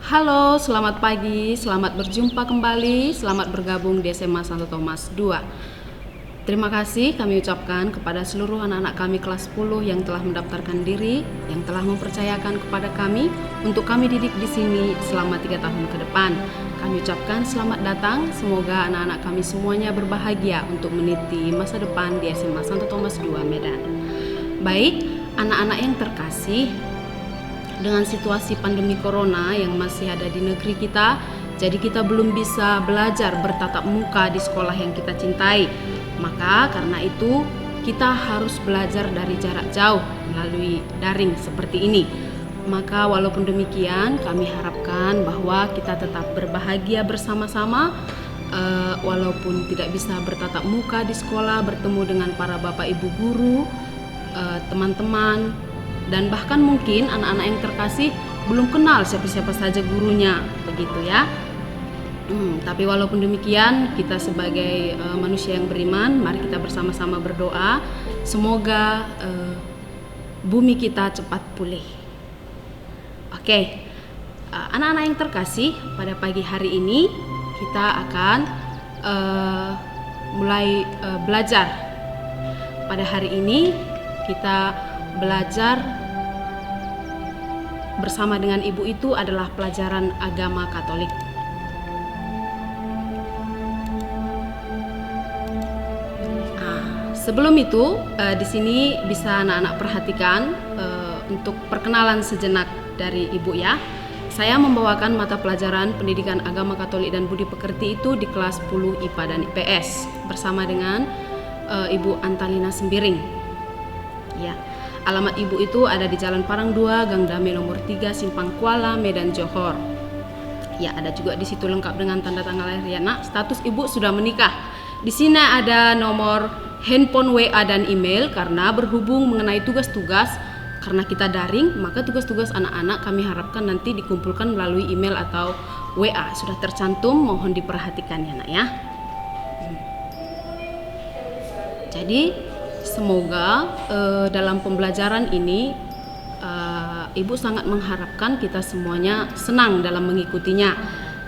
Halo, selamat pagi, selamat berjumpa kembali, selamat bergabung di SMA Santo Thomas 2. Terima kasih kami ucapkan kepada seluruh anak-anak kami kelas 10 yang telah mendaftarkan diri, yang telah mempercayakan kepada kami untuk kami didik di sini selama 3 tahun ke depan. Kami ucapkan selamat datang, semoga anak-anak kami semuanya berbahagia untuk meniti masa depan di SMA Santo Thomas 2 Medan. Baik, anak-anak yang terkasih, dengan situasi pandemi corona yang masih ada di negeri kita, jadi kita belum bisa belajar bertatap muka di sekolah yang kita cintai. Maka karena itu kita harus belajar dari jarak jauh melalui daring seperti ini. Maka walaupun demikian kami harapkan bahwa kita tetap berbahagia bersama-sama, walaupun tidak bisa bertatap muka di sekolah, bertemu dengan para bapak ibu guru, teman-teman, dan bahkan mungkin anak-anak yang terkasih belum kenal siapa-siapa saja gurunya, begitu ya. Tapi walaupun demikian, kita sebagai manusia yang beriman, mari kita bersama-sama berdoa semoga bumi kita cepat pulih. Oke, anak-anak yang terkasih, pada pagi hari ini kita akan mulai belajar. Pada hari ini kita belajar bersama dengan ibu itu adalah pelajaran agama Katolik. Sebelum itu, di sini bisa anak-anak perhatikan untuk perkenalan sejenak dari ibu ya. Saya membawakan mata pelajaran Pendidikan Agama Katolik dan Budi Pekerti itu di kelas 10 IPA dan IPS bersama dengan Ibu Antalina Sembiring. Ya. Alamat ibu itu ada di Jalan Parang 2, Gang Dame nomor 3, Simpang Kuala, Medan Johor. Ya, ada juga di situ lengkap dengan tanda tanggal lahir ya, Nak. Status ibu sudah menikah. Di sini ada nomor handphone, WA dan email karena berhubung mengenai tugas-tugas, karena kita daring, maka tugas-tugas anak-anak kami harapkan nanti dikumpulkan melalui email atau WA. Sudah tercantum, mohon diperhatikan ya, Nak ya. Jadi semoga dalam pembelajaran ini ibu sangat mengharapkan kita semuanya senang dalam mengikutinya.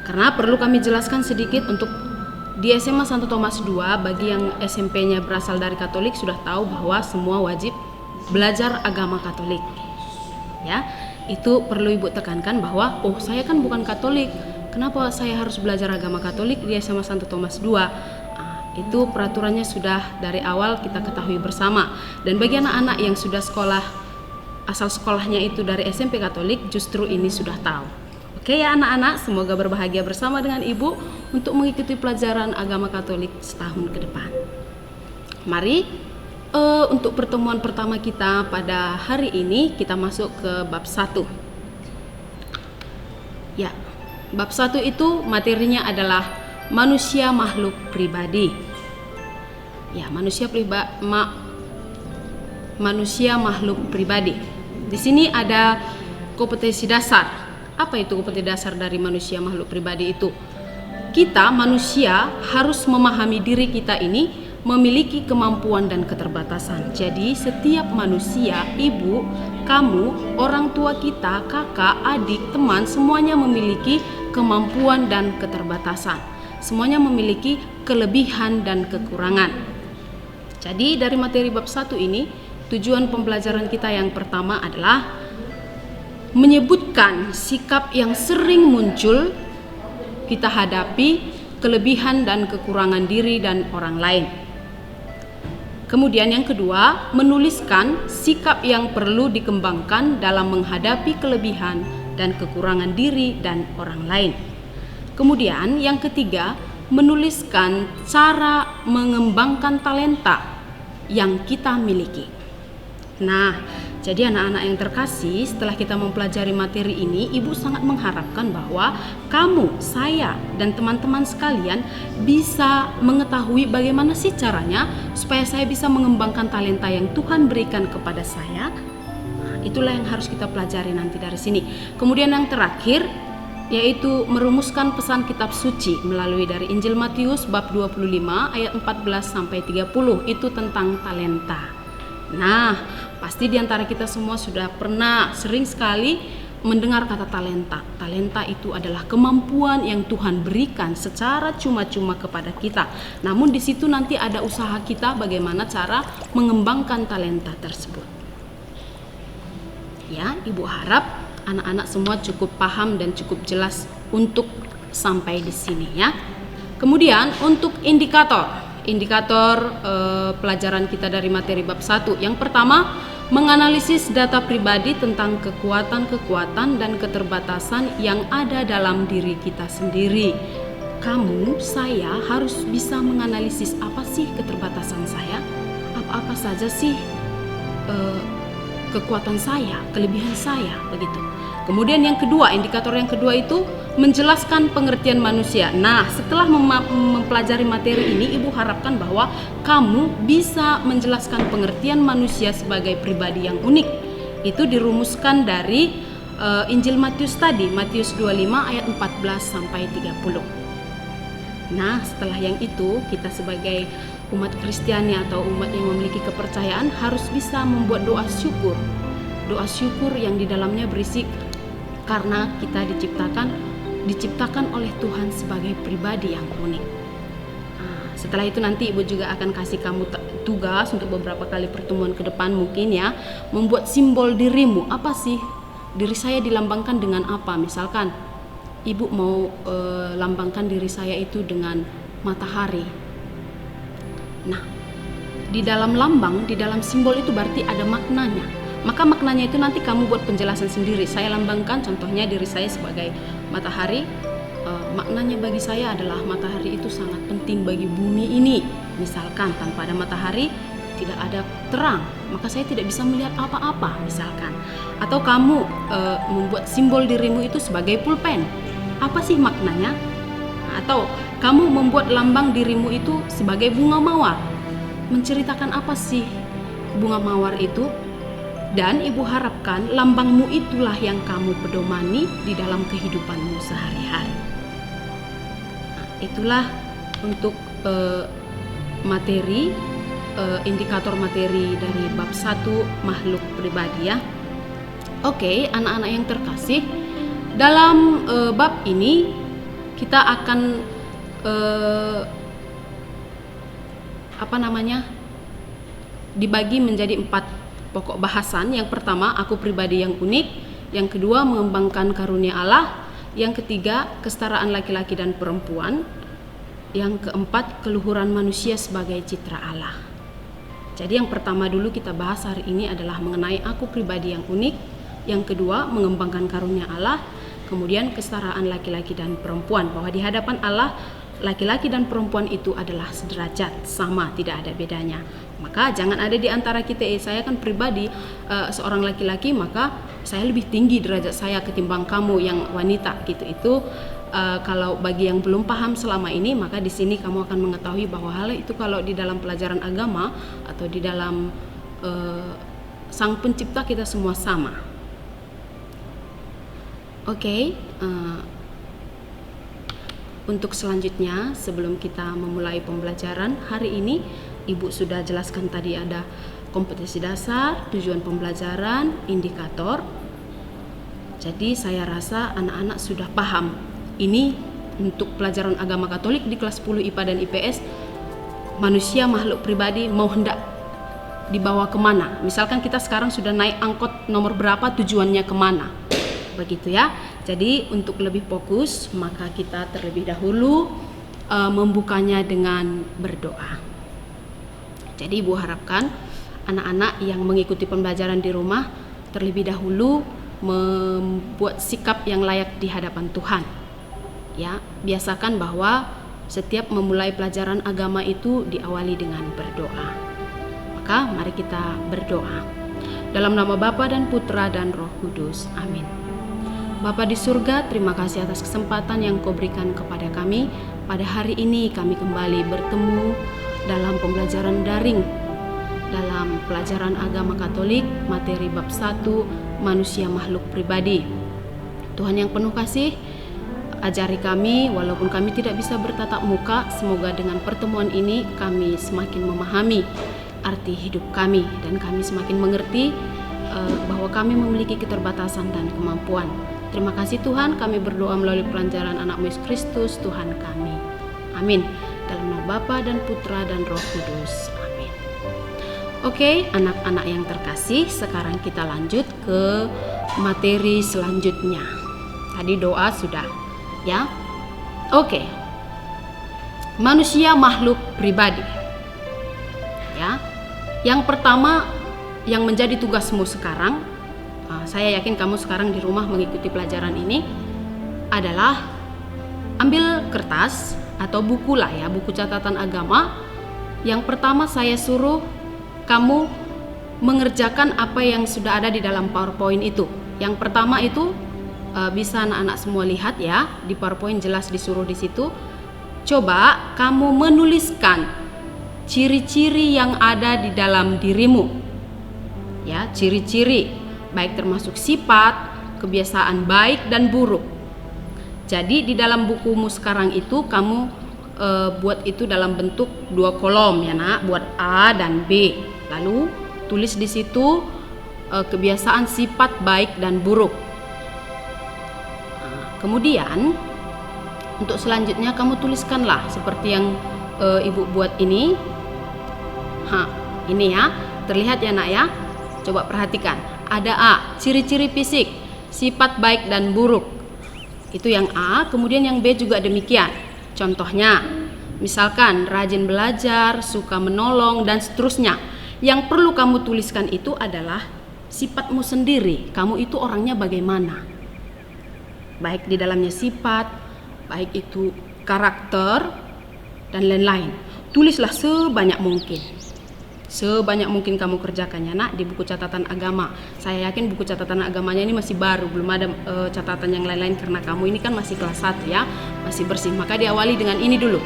Karena perlu kami jelaskan sedikit untuk di SMA Santo Thomas 2, bagi yang SMP-nya berasal dari Katolik sudah tahu bahwa semua wajib belajar agama Katolik. Ya, itu perlu ibu tekankan bahwa saya kan bukan Katolik. Kenapa saya harus belajar agama Katolik di SMA Santo Thomas 2? Itu peraturannya sudah dari awal kita ketahui bersama. Dan bagi anak-anak yang sudah sekolah, asal sekolahnya itu dari SMP Katolik, justru ini sudah tahu. Oke ya anak-anak, semoga berbahagia bersama dengan ibu untuk mengikuti pelajaran agama Katolik setahun ke depan. Mari untuk pertemuan pertama kita pada hari ini kita masuk ke bab 1. Ya, bab 1 itu materinya adalah manusia makhluk pribadi. Ya, manusia makhluk pribadi. Di sini ada kompetensi dasar. Apa itu kompetensi dasar dari manusia makhluk pribadi itu? Kita manusia harus memahami diri kita ini memiliki kemampuan dan keterbatasan. Jadi setiap manusia, ibu, kamu, orang tua kita, kakak, adik, teman, semuanya memiliki kemampuan dan keterbatasan. Semuanya memiliki kelebihan dan kekurangan. Jadi dari materi bab 1 ini, tujuan pembelajaran kita yang pertama adalah menyebutkan sikap yang sering muncul kita hadapi, kelebihan dan kekurangan diri dan orang lain. Kemudian yang kedua, menuliskan sikap yang perlu dikembangkan dalam menghadapi kelebihan dan kekurangan diri dan orang lain. Kemudian yang ketiga, menuliskan cara mengembangkan talenta yang kita miliki. Nah, jadi anak-anak yang terkasih, setelah kita mempelajari materi ini, ibu sangat mengharapkan bahwa kamu, saya, dan teman-teman sekalian bisa mengetahui bagaimana sih caranya supaya saya bisa mengembangkan talenta yang Tuhan berikan kepada saya. Nah, itulah yang harus kita pelajari nanti dari sini. Kemudian yang terakhir, yaitu merumuskan pesan kitab suci melalui dari Injil Matius bab 25 ayat 14 sampai 30, itu tentang talenta. Nah, pasti di antara kita semua sudah pernah sering sekali mendengar kata talenta. Talenta itu adalah kemampuan yang Tuhan berikan secara cuma-cuma kepada kita. Namun di situ nanti ada usaha kita bagaimana cara mengembangkan talenta tersebut. Ya, Ibu harap anak-anak semua cukup paham dan cukup jelas untuk sampai di sini ya. Kemudian untuk indikator pelajaran kita dari materi bab 1. Yang pertama, menganalisis data pribadi tentang kekuatan-kekuatan dan keterbatasan yang ada dalam diri kita sendiri. Kamu, saya harus bisa menganalisis apa sih keterbatasan saya, apa saja sih kekuatan saya, kelebihan saya, begitu. Kemudian yang kedua, indikator yang kedua itu menjelaskan pengertian manusia. Nah, setelah mempelajari materi ini, Ibu harapkan bahwa kamu bisa menjelaskan pengertian manusia sebagai pribadi yang unik. Itu dirumuskan dari Injil Matius tadi, Matius 25 ayat 14 sampai 30. Nah, setelah yang itu, kita sebagai umat Kristiani atau umat yang memiliki kepercayaan harus bisa membuat doa syukur. Doa syukur yang di dalamnya berisi karena kita diciptakan oleh Tuhan sebagai pribadi yang unik. Nah, setelah itu nanti Ibu juga akan kasih kamu tugas untuk beberapa kali pertemuan ke depan mungkin ya, membuat simbol dirimu. Apa sih diri saya dilambangkan dengan apa? Misalkan Ibu mau lambangkan diri saya itu dengan matahari. Nah, di dalam lambang, di dalam simbol itu berarti ada maknanya. Maka maknanya itu nanti kamu buat penjelasan sendiri. Saya lambangkan contohnya diri saya sebagai matahari. Maknanya bagi saya adalah matahari itu sangat penting bagi bumi ini. Misalkan tanpa ada matahari tidak ada terang, maka saya tidak bisa melihat apa-apa misalkan. Atau kamu membuat simbol dirimu itu sebagai pulpen. Apa sih maknanya? Atau kamu membuat lambang dirimu itu sebagai bunga mawar. Menceritakan apa sih bunga mawar itu? Dan Ibu harapkan lambangmu itulah yang kamu pedomani di dalam kehidupanmu sehari-hari. Nah, itulah untuk indikator materi dari bab 1 makhluk pribadi ya. Oke, anak-anak yang terkasih, dalam bab ini kita akan dibagi menjadi 4 pokok bahasan. Yang pertama, aku pribadi yang unik. Yang kedua, mengembangkan karunia Allah. Yang ketiga, kesetaraan laki-laki dan perempuan. Yang keempat, keluhuran manusia sebagai citra Allah. Jadi yang pertama dulu kita bahas hari ini adalah mengenai aku pribadi yang unik. Yang kedua, mengembangkan karunia Allah. Kemudian kesetaraan laki-laki dan perempuan, bahwa di hadapan Allah laki-laki dan perempuan itu adalah sederajat, sama, tidak ada bedanya. Maka jangan ada di antara kita, saya kan pribadi seorang laki-laki, maka saya lebih tinggi derajat saya ketimbang kamu yang wanita gitu. Itu kalau bagi yang belum paham selama ini, maka di sini kamu akan mengetahui bahwa hal itu kalau di dalam pelajaran agama atau di dalam Sang Pencipta kita semua sama. Oke. Untuk selanjutnya, sebelum kita memulai pembelajaran hari ini, Ibu sudah jelaskan tadi ada kompetensi dasar, tujuan pembelajaran, indikator. Jadi saya rasa anak-anak sudah paham. Ini untuk pelajaran agama Katolik di kelas 10 IPA dan IPS, manusia makhluk pribadi mau hendak dibawa kemana. Misalkan kita sekarang sudah naik angkot nomor berapa, tujuannya kemana. Begitu ya. Jadi untuk lebih fokus, maka kita terlebih dahulu membukanya dengan berdoa. Jadi Ibu harapkan anak-anak yang mengikuti pembelajaran di rumah terlebih dahulu membuat sikap yang layak di hadapan Tuhan. Ya, biasakan bahwa setiap memulai pelajaran agama itu diawali dengan berdoa. Maka mari kita berdoa. Dalam nama Bapa dan Putra dan Roh Kudus. Amin. Bapa di surga, terima kasih atas kesempatan yang Kau berikan kepada kami. Pada hari ini kami kembali bertemu dalam pembelajaran daring dalam pelajaran agama Katolik, materi bab 1, manusia makhluk pribadi. Tuhan yang penuh kasih, ajari kami walaupun kami tidak bisa bertatap muka. Semoga dengan pertemuan ini kami semakin memahami arti hidup kami dan kami semakin mengerti bahwa kami memiliki keterbatasan dan kemampuan. Terima kasih Tuhan, kami berdoa melalui pelancaran anak-Mu Yesus Kristus, Tuhan kami. Amin. Dalam nama Bapa dan Putra dan Roh Kudus. Amin. Oke, anak-anak yang terkasih, sekarang kita lanjut ke materi selanjutnya. Tadi doa sudah, ya. Oke. Manusia makhluk pribadi. Ya. Yang pertama yang menjadi tugasmu sekarang, saya yakin kamu sekarang di rumah mengikuti pelajaran ini, adalah ambil kertas atau buku lah ya, buku catatan agama. Yang pertama saya suruh kamu mengerjakan apa yang sudah ada di dalam PowerPoint itu. Yang pertama itu bisa anak-anak semua lihat ya, di PowerPoint jelas disuruh di situ. Coba kamu menuliskan ciri-ciri yang ada di dalam dirimu. Ya, ciri-ciri baik termasuk sifat, kebiasaan baik dan buruk. Jadi di dalam bukumu sekarang itu kamu buat itu dalam bentuk 2 kolom ya nak, buat A dan B. Lalu tulis di situ kebiasaan sifat baik dan buruk. Kemudian untuk selanjutnya kamu tuliskanlah seperti yang ibu buat ini. Ini ya, terlihat ya nak ya. Coba perhatikan. Ada A, ciri-ciri fisik, sifat baik dan buruk. Itu yang A, kemudian yang B juga demikian. Contohnya, misalkan rajin belajar, suka menolong, dan seterusnya. Yang perlu kamu tuliskan itu adalah sifatmu sendiri. Kamu itu orangnya bagaimana? Baik di dalamnya sifat, baik itu karakter, dan lain-lain. Tulislah sebanyak mungkin. Sebanyak mungkin kamu kerjakannya nak di buku catatan agama. Saya yakin buku catatan agamanya ini masih baru, belum ada catatan yang lain-lain karena kamu ini kan masih kelas 1 ya, masih bersih. Maka diawali dengan ini dulu.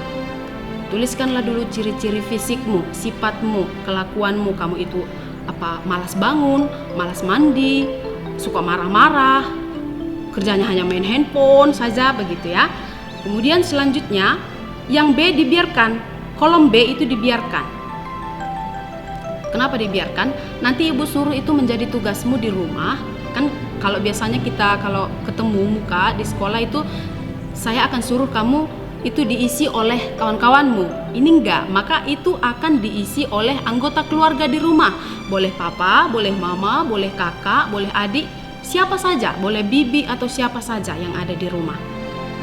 Tuliskanlah dulu ciri-ciri fisikmu, sifatmu, kelakuanmu. Kamu itu apa? Malas bangun, malas mandi, suka marah-marah, kerjanya hanya main handphone saja begitu ya. Kemudian selanjutnya yang B dibiarkan, kolom B itu dibiarkan. Kenapa dibiarkan? Nanti ibu suruh itu menjadi tugasmu di rumah. Kan kalau biasanya kita kalau ketemu muka di sekolah itu saya akan suruh kamu itu diisi oleh kawan-kawanmu. Ini enggak, maka itu akan diisi oleh anggota keluarga di rumah. Boleh papa, boleh mama, boleh kakak, boleh adik, siapa saja, boleh bibi atau siapa saja yang ada di rumah.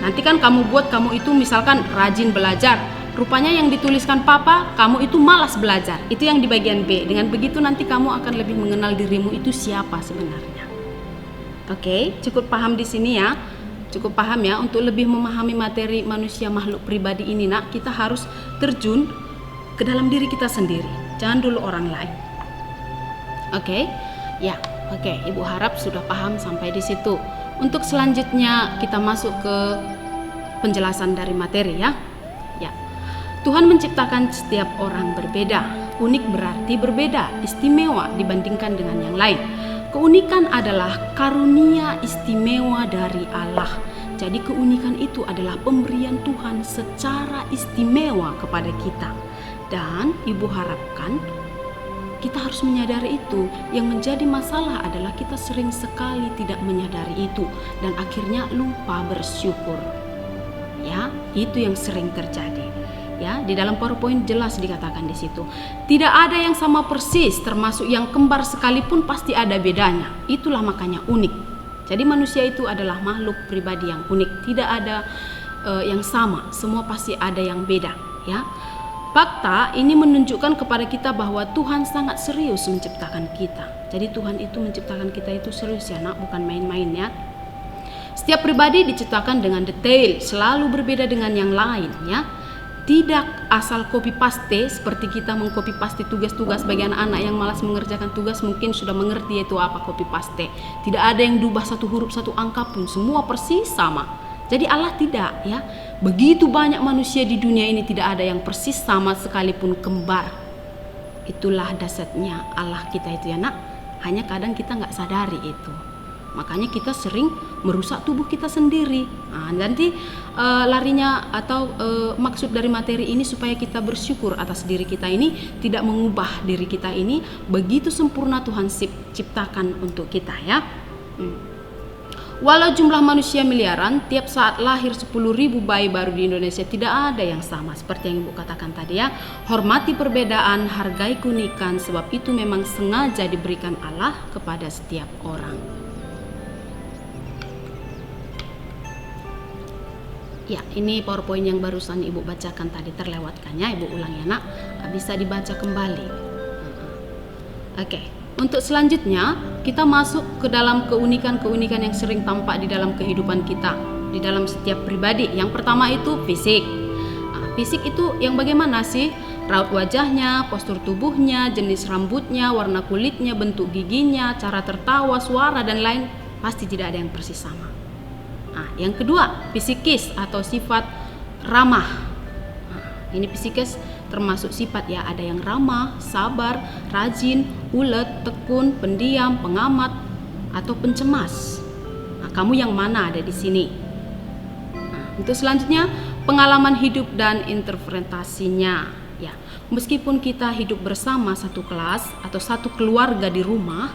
Nanti kan kamu buat kamu itu misalkan rajin belajar. Rupanya yang dituliskan papa, kamu itu malas belajar. Itu yang di bagian B. Dengan begitu nanti kamu akan lebih mengenal dirimu itu siapa sebenarnya. Oke, cukup paham di sini ya. Cukup paham ya, untuk lebih memahami materi manusia makhluk pribadi ini nak, kita harus terjun ke dalam diri kita sendiri. Jangan dulu orang lain. Oke? Ya, oke. Ibu harap sudah paham sampai di situ. Untuk selanjutnya kita masuk ke penjelasan dari materi ya. Ya. Tuhan menciptakan setiap orang berbeda. Unik berarti berbeda, istimewa dibandingkan dengan yang lain. Keunikan adalah karunia istimewa dari Allah. Jadi keunikan itu adalah pemberian Tuhan secara istimewa kepada kita. Dan ibu harapkan kita harus menyadari itu. Yang menjadi masalah adalah kita sering sekali tidak menyadari itu dan akhirnya lupa bersyukur. Ya, itu yang sering terjadi. Ya, di dalam PowerPoint jelas dikatakan di situ. Tidak ada yang sama persis, termasuk yang kembar sekalipun pasti ada bedanya. Itulah makanya unik. Jadi manusia itu adalah makhluk pribadi yang unik. Tidak ada yang sama, semua pasti ada yang beda. Ya, fakta ini menunjukkan kepada kita bahwa Tuhan sangat serius menciptakan kita. Jadi Tuhan itu menciptakan kita itu serius ya nak, bukan main-main ya. Setiap pribadi diciptakan dengan detail, selalu berbeda dengan yang lain ya. Tidak asal copy paste seperti kita mengcopy paste tugas-tugas bagi anak-anak yang malas mengerjakan tugas mungkin sudah mengerti itu apa copy paste. Tidak ada yang diubah satu huruf satu angka pun, semua persis sama. Jadi Allah tidak ya. Begitu banyak manusia di dunia ini tidak ada yang persis sama sekalipun kembar. Itulah dasarnya Allah kita itu ya nak. Hanya kadang kita nggak sadari itu. Makanya kita sering merusak tubuh kita sendiri. Nah, nanti larinya atau maksud dari materi ini supaya kita bersyukur atas diri kita ini, tidak mengubah diri kita ini begitu sempurna Tuhan ciptakan untuk kita ya. Walau jumlah manusia miliaran, tiap saat lahir 10.000 bayi baru di Indonesia, tidak ada yang sama. Seperti yang Ibu katakan tadi ya, hormati perbedaan, hargai keunikan, sebab itu memang sengaja diberikan Allah kepada setiap orang. Ya, ini PowerPoint yang barusan Ibu bacakan tadi terlewatkannya, Ibu ulang ya nak, bisa dibaca kembali. Oke, untuk selanjutnya kita masuk ke dalam keunikan-keunikan yang sering tampak di dalam kehidupan kita, di dalam setiap pribadi. Yang pertama itu fisik. Fisik itu yang bagaimana sih? Raut wajahnya, postur tubuhnya, jenis rambutnya, warna kulitnya, bentuk giginya, cara tertawa, suara dan lain, pasti tidak ada yang persis sama. Yang kedua, psikis atau sifat ramah. Ini psikis termasuk sifat ya, ada yang ramah, sabar, rajin, ulet, tekun, pendiam, pengamat, atau pencemas. Kamu yang mana ada di sini? Untuk selanjutnya, pengalaman hidup dan interpretasinya. Ya, meskipun kita hidup bersama satu kelas atau satu keluarga di rumah,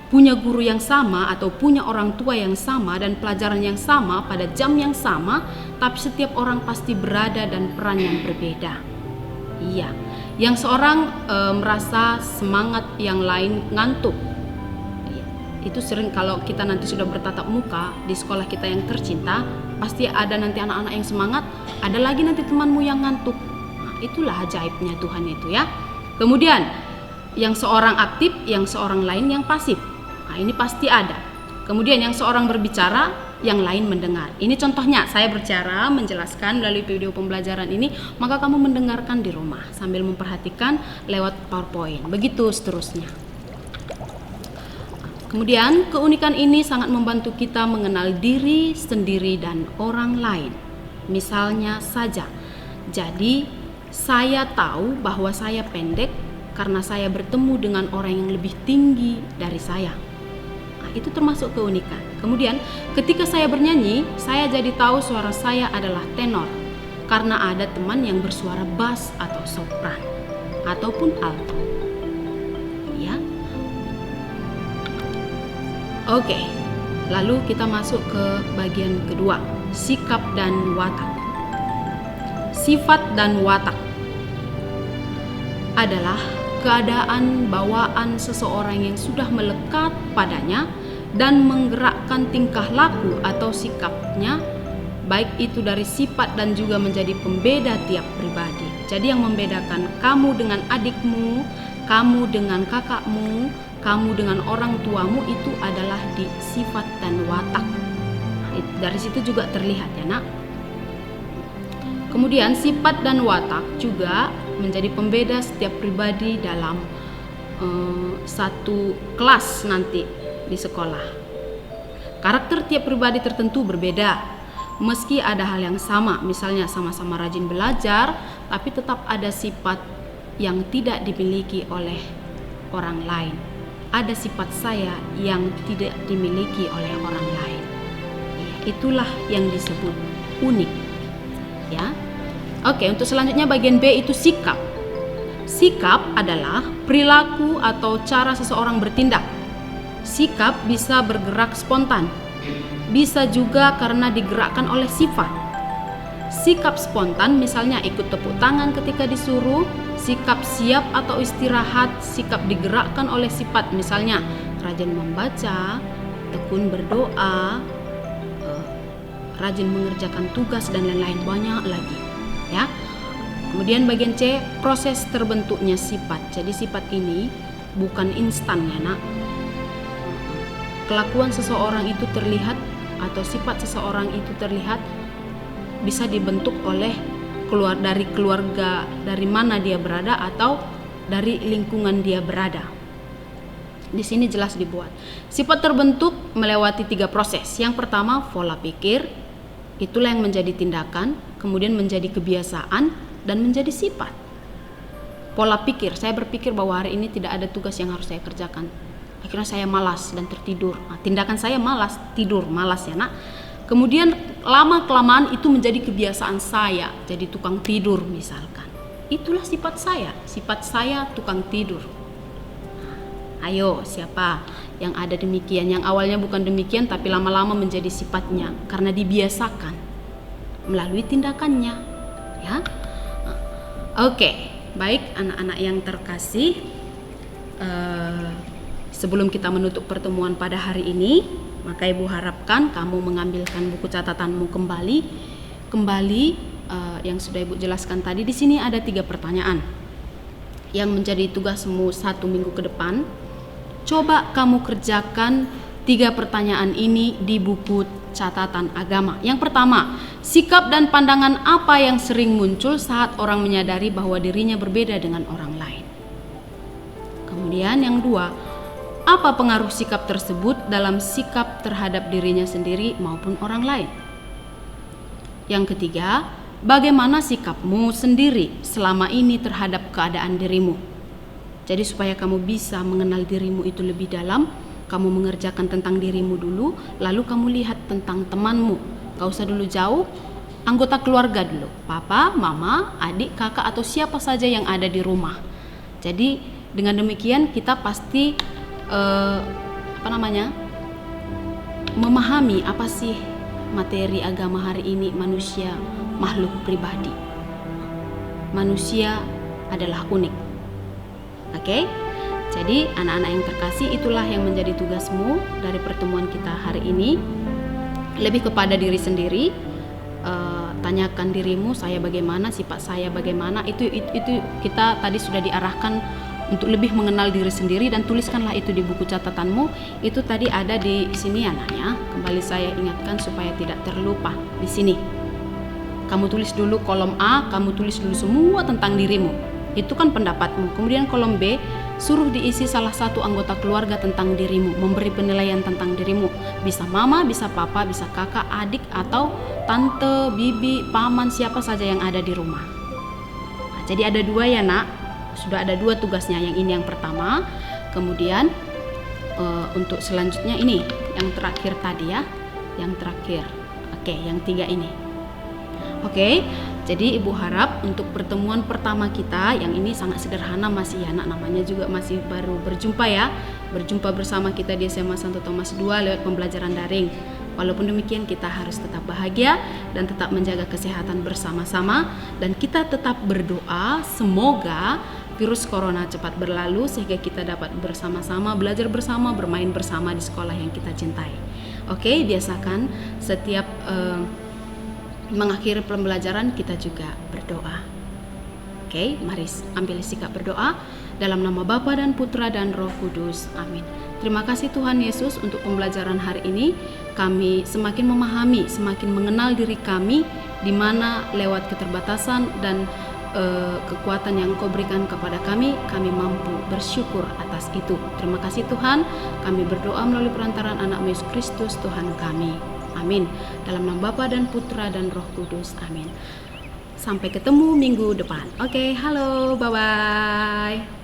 punya guru yang sama atau punya orang tua yang sama dan pelajaran yang sama pada jam yang sama, tapi setiap orang pasti berada dan peran yang berbeda. Iya, yang seorang merasa semangat, yang lain ngantuk. Iya, itu sering kalau kita nanti sudah bertatap muka di sekolah kita yang tercinta, pasti ada nanti anak-anak yang semangat, ada lagi nanti temanmu yang ngantuk. Itulah ajaibnya Tuhan itu ya. Kemudian yang seorang aktif, yang seorang lain yang pasif. Ini pasti ada. Kemudian yang seorang berbicara, yang lain mendengar. Ini contohnya, saya berbicara menjelaskan melalui video pembelajaran ini, maka kamu mendengarkan di rumah sambil memperhatikan lewat PowerPoint. Begitu seterusnya. Kemudian keunikan ini sangat membantu kita mengenal diri sendiri dan orang lain. Misalnya saja, jadi saya tahu bahwa saya pendek karena saya bertemu dengan orang yang lebih tinggi dari saya. Itu termasuk keunikan. Kemudian ketika saya bernyanyi, saya jadi tahu suara saya adalah tenor karena ada teman yang bersuara bass atau sopran ataupun alto. Ya. Oke. Lalu kita masuk ke bagian kedua, sikap dan watak. Sifat dan watak adalah keadaan bawaan seseorang yang sudah melekat padanya dan menggerakkan tingkah laku atau sikapnya, baik itu dari sifat dan juga menjadi pembeda tiap pribadi. Jadi yang membedakan kamu dengan adikmu, kamu dengan kakakmu, kamu dengan orang tuamu itu adalah di sifat dan watak. Dari situ juga terlihat ya nak. Kemudian sifat dan watak juga menjadi pembeda setiap pribadi dalam satu kelas nanti di sekolah. Karakter tiap pribadi tertentu berbeda, meski ada hal yang sama, misalnya sama-sama rajin belajar, tapi tetap ada sifat yang tidak dimiliki oleh orang lain. Ada sifat saya yang tidak dimiliki oleh orang lain. Itulah yang disebut unik. Ya. Oke, untuk selanjutnya bagian B itu sikap. Sikap adalah perilaku atau cara seseorang bertindak. Sikap bisa bergerak spontan, bisa juga karena digerakkan oleh sifat. Sikap spontan misalnya ikut tepuk tangan ketika disuruh, sikap siap atau istirahat, sikap digerakkan oleh sifat misalnya rajin membaca, tekun berdoa, rajin mengerjakan tugas dan lain-lain, banyak lagi ya. Kemudian bagian C, proses terbentuknya sifat. Jadi sifat ini bukan instan ya nak. Kelakuan seseorang itu terlihat atau sifat seseorang itu terlihat bisa dibentuk oleh dari keluarga, dari mana dia berada atau dari lingkungan dia berada. Di sini jelas dibuat. Sifat terbentuk melewati 3 proses. Yang pertama pola pikir, itulah yang menjadi tindakan, kemudian menjadi kebiasaan dan menjadi sifat. Pola pikir, saya berpikir bahwa hari ini tidak ada tugas yang harus saya kerjakan. Akhirnya saya malas dan tertidur. Nah, tindakan saya malas, tidur, malas ya nak. Kemudian lama-kelamaan itu menjadi kebiasaan saya, jadi tukang tidur misalkan. Itulah sifat saya tukang tidur. Ayo, siapa yang ada demikian? Yang awalnya bukan demikian tapi lama-lama menjadi sifatnya karena dibiasakan melalui tindakannya, ya. Oke, baik anak-anak yang terkasih, sebelum kita menutup pertemuan pada hari ini, maka Ibu harapkan kamu mengambilkan buku catatanmu kembali yang sudah Ibu jelaskan tadi. Di sini ada 3 pertanyaan yang menjadi tugasmu 1 minggu ke depan. Coba kamu kerjakan 3 pertanyaan ini di buku catatan agama. Yang pertama, sikap dan pandangan apa yang sering muncul saat orang menyadari bahwa dirinya berbeda dengan orang lain? Kemudian yang 2, apa pengaruh sikap tersebut dalam sikap terhadap dirinya sendiri maupun orang lain? Yang ketiga, bagaimana sikapmu sendiri selama ini terhadap keadaan dirimu? Jadi supaya kamu bisa mengenal dirimu itu lebih dalam, kamu mengerjakan tentang dirimu dulu, lalu kamu lihat tentang temanmu. Gak usah dulu jauh, anggota keluarga dulu, papa, mama, adik, kakak, atau siapa saja yang ada di rumah. Jadi dengan demikian kita pasti memahami apa sih materi agama hari ini. Manusia makhluk pribadi, manusia adalah unik. Oke, jadi anak-anak yang terkasih, itulah yang menjadi tugasmu dari pertemuan kita hari ini. Lebih kepada diri sendiri, tanyakan dirimu, saya bagaimana, sifat saya bagaimana. Itu kita tadi sudah diarahkan untuk lebih mengenal diri sendiri, dan tuliskanlah itu di buku catatanmu. Itu tadi ada di sini anaknya. Kembali saya ingatkan supaya tidak terlupa di sini. Kamu tulis dulu kolom A, kamu tulis dulu semua tentang dirimu. Itu kan pendapatmu. Kemudian kolom B, suruh diisi salah satu anggota keluarga tentang dirimu, memberi penilaian tentang dirimu. Bisa mama, bisa papa, bisa kakak, adik, atau tante, bibi, paman, siapa saja yang ada di rumah. Nah, jadi ada 2 ya nak. Sudah ada 2 tugasnya. Yang ini yang pertama. Kemudian untuk selanjutnya ini yang terakhir tadi ya. Yang terakhir. Oke, yang 3 ini. Oke, jadi Ibu harap untuk pertemuan pertama kita yang ini sangat sederhana masih ya nak, namanya juga masih baru berjumpa ya. Berjumpa bersama kita di SMA Santo Thomas 2 lewat pembelajaran daring. Walaupun demikian kita harus tetap bahagia dan tetap menjaga kesehatan bersama-sama, dan kita tetap berdoa semoga virus corona cepat berlalu sehingga kita dapat bersama-sama belajar bersama, bermain bersama di sekolah yang kita cintai. Oke, biasakan setiap mengakhiri pembelajaran kita juga berdoa. Oke, mari ambil sikap berdoa dalam nama Bapa dan Putra dan Roh Kudus. Amin. Terima kasih Tuhan Yesus untuk pembelajaran hari ini. Kami semakin memahami, semakin mengenal diri kami, di mana lewat keterbatasan dan kekuatan yang Engkau berikan kepada kami mampu bersyukur atas itu. Terima kasih Tuhan. Kami berdoa melalui perantaraan anak Yesus Kristus Tuhan kami. Amin. Dalam nama Bapa dan Putra dan Roh Kudus. Amin. Sampai ketemu minggu depan. Oke, halo, bye-bye.